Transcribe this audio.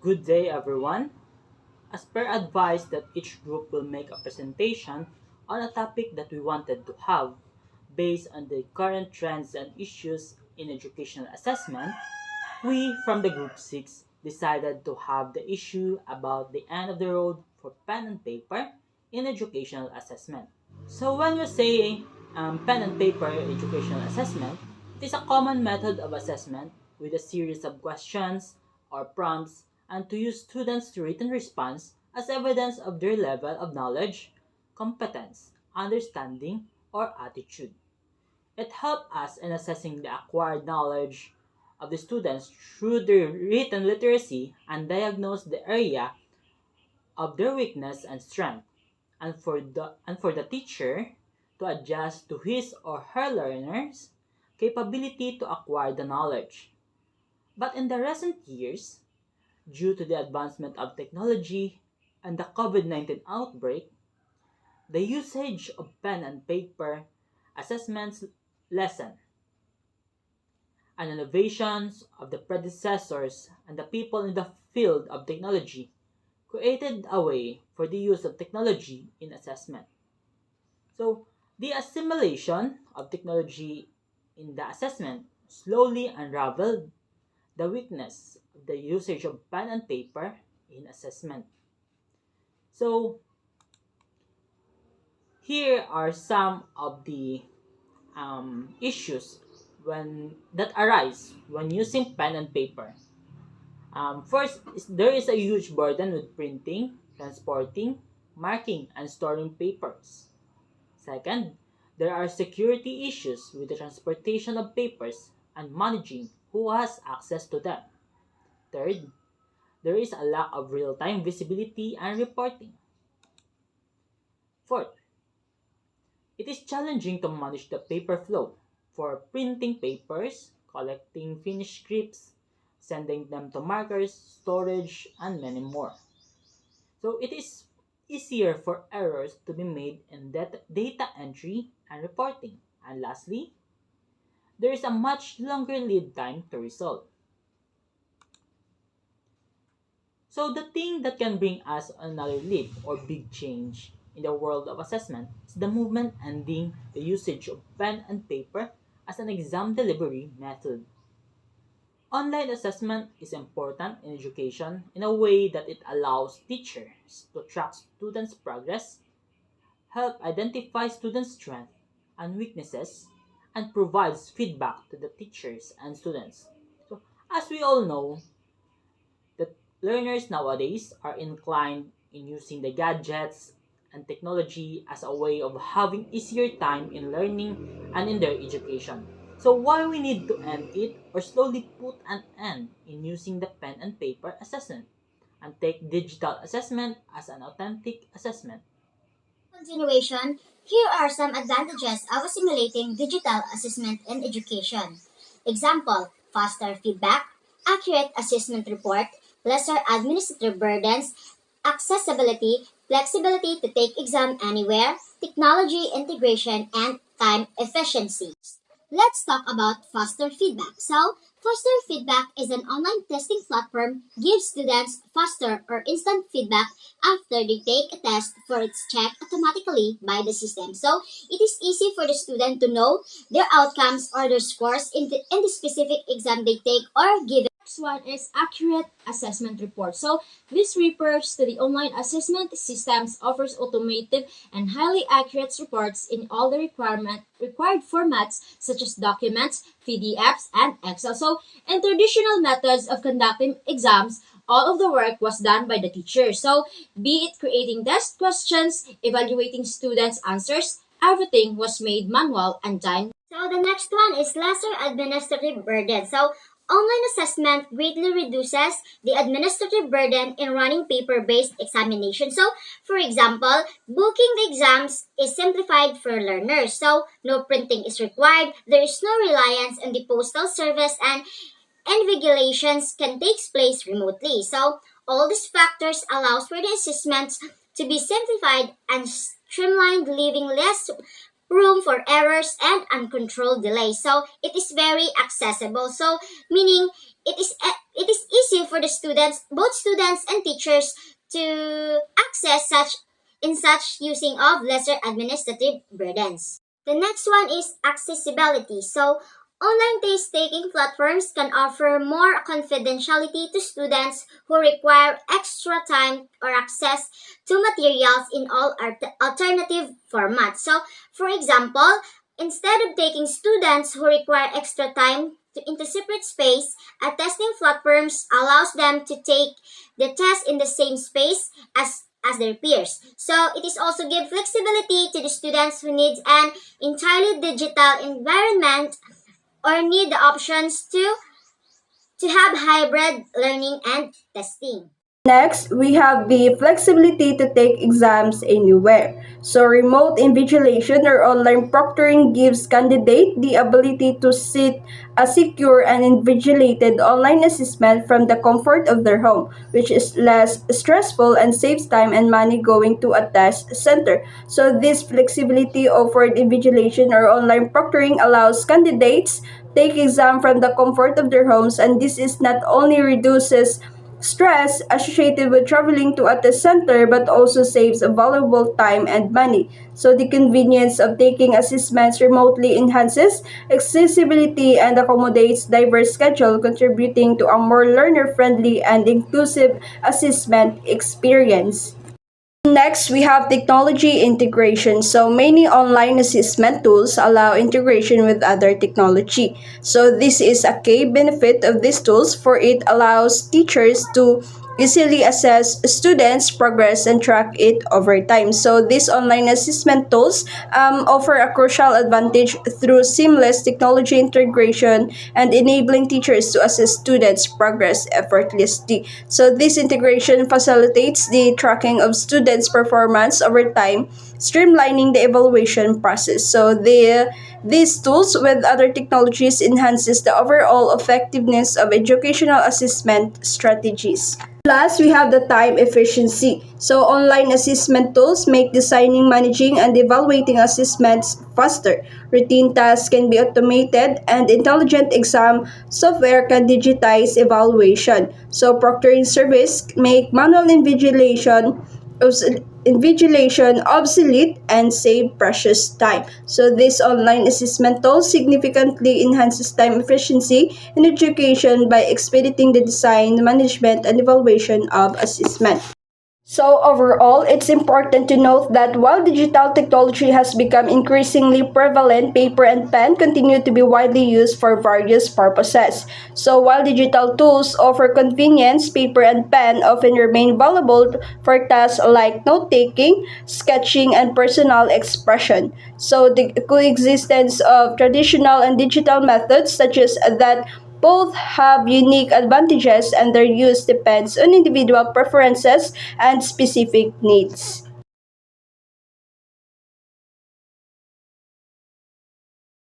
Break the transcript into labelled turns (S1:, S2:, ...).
S1: Good day, everyone. As per advice that each group will make a presentation on a topic that we wanted to have based on the current trends and issues in educational assessment, we from the group 6 decided to have the issue about the end of the road for pen and paper in educational assessment. So when we say pen and paper educational assessment, it is a common method of assessment with a series of questions or prompts and to use students' written response as evidence of their level of knowledge, competence, understanding, or attitude. It helps us in assessing the acquired knowledge of the students through their written literacy and diagnose the area of their weakness and strength, and for the teacher to adjust to his or her learners' capability to acquire the knowledge. But in the recent years, due to the advancement of technology and the COVID-19 outbreak, the usage of pen and paper assessments lessened, and innovations of the predecessors and the people in the field of technology created a way for the use of technology in assessment. So, the assimilation of technology in the assessment slowly unraveled the weakness of the usage of pen and paper in assessment. So, here are some of the issues that arise when using pen and paper. First, there is a huge burden with printing, transporting, marking, and storing papers. Second, there are security issues with the transportation of papers and managing who has access to them. Third, there is a lack of real-time visibility and reporting. Fourth, it is challenging to manage the paper flow for printing papers, collecting finished scripts, sending them to markers, storage, and many more. So it is easier for errors to be made in data entry and reporting. And lastly, there is a much longer lead time to resolve. So the thing that can bring us another leap or big change in the world of assessment is the movement ending the usage of pen and paper as an exam delivery method. Online assessment is important in education in a way that it allows teachers to track students' progress, help identify students' strengths and weaknesses, and provides feedback to the teachers and students. So, as we all know, the learners nowadays are inclined in using the gadgets and technology as a way of having easier time in learning and in their education. So why we need to end it or slowly put an end in using the pen and paper assessment and take digital assessment as an authentic assessment.
S2: Continuation, here are some advantages of assimilating digital assessment in education. Example, faster feedback, accurate assessment report, lesser administrative burdens, accessibility, flexibility to take exam anywhere, technology integration, and time efficiency. Let's talk about Faster Feedback. So, Faster Feedback is an online testing platform gives students faster or instant feedback after they take a test for its checked automatically by the system. So, it is easy for the student to know their outcomes or their scores in the specific exam they take or give. Next one is accurate assessment report. So this refers to the online assessment systems offers automated and highly accurate reports in all the required formats such as documents, PDFs, and Excel. So in traditional methods of conducting exams, all of the work was done by the teacher. So be it creating test questions, evaluating students' answers, everything was made manual and time. So the next one is lesser administrative burden. So online assessment greatly reduces the administrative burden in running paper-based examination. So, for example, booking the exams is simplified for learners. So, no printing is required. There is no reliance on the postal service and invigilations can take place remotely. So, all these factors allows for the assessments to be simplified and streamlined, leaving less room for errors and uncontrolled delays. So it is very accessible. So meaning it is easy for the the both students and teachers to access such using of lesser administrative burdens. The next one is accessibility. So, online test-taking platforms can offer more confidentiality to students who require extra time or access to materials in all alternative formats. So, for example, instead of taking students who require extra time into separate space, a testing platforms allows them to take the test in the same space as their peers. So it is also give flexibility to the students who need an entirely digital environment or need the options to have hybrid learning and testing.
S3: Next, we have the flexibility to take exams anywhere. So remote invigilation or online proctoring gives candidate the ability to sit a secure and invigilated online assessment from the comfort of their home, which is less stressful and saves time and money going to a test center. So this flexibility offered invigilation or online proctoring allows candidates take exam from the comfort of their homes, and this is not only reduces stress associated with traveling to a test center but also saves valuable time and money. So the convenience of taking assessments remotely enhances accessibility and accommodates diverse schedule, contributing to a more learner-friendly and inclusive assessment experience. Next, we have technology integration. So many online assessment tools allow integration with other technology. So this is a key benefit of these tools, for it allows teachers to easily assess students' progress and track it over time. So these online assessment tools offer a crucial advantage through seamless technology integration and enabling teachers to assess students' progress effortlessly. So this integration facilitates the tracking of students' performance over time, streamlining the evaluation process. So these tools with other technologies enhances the overall effectiveness of educational assessment strategies. Plus, we have the time efficiency. So, online assessment tools make designing, managing, and evaluating assessments faster. Routine tasks can be automated, and intelligent exam software can digitize evaluation. So, proctoring service make manual invigilation obsolete and save precious time. So this online assessment tool significantly enhances time efficiency in education by expediting the design, management, and evaluation of assessment. So overall, it's important to note that while digital technology has become increasingly prevalent, paper and pen continue to be widely used for various purposes. So while digital tools offer convenience, paper and pen often remain valuable for tasks like note-taking, sketching, and personal expression. So the coexistence of traditional and digital methods such as that both have unique advantages, and their use depends on individual preferences and specific needs.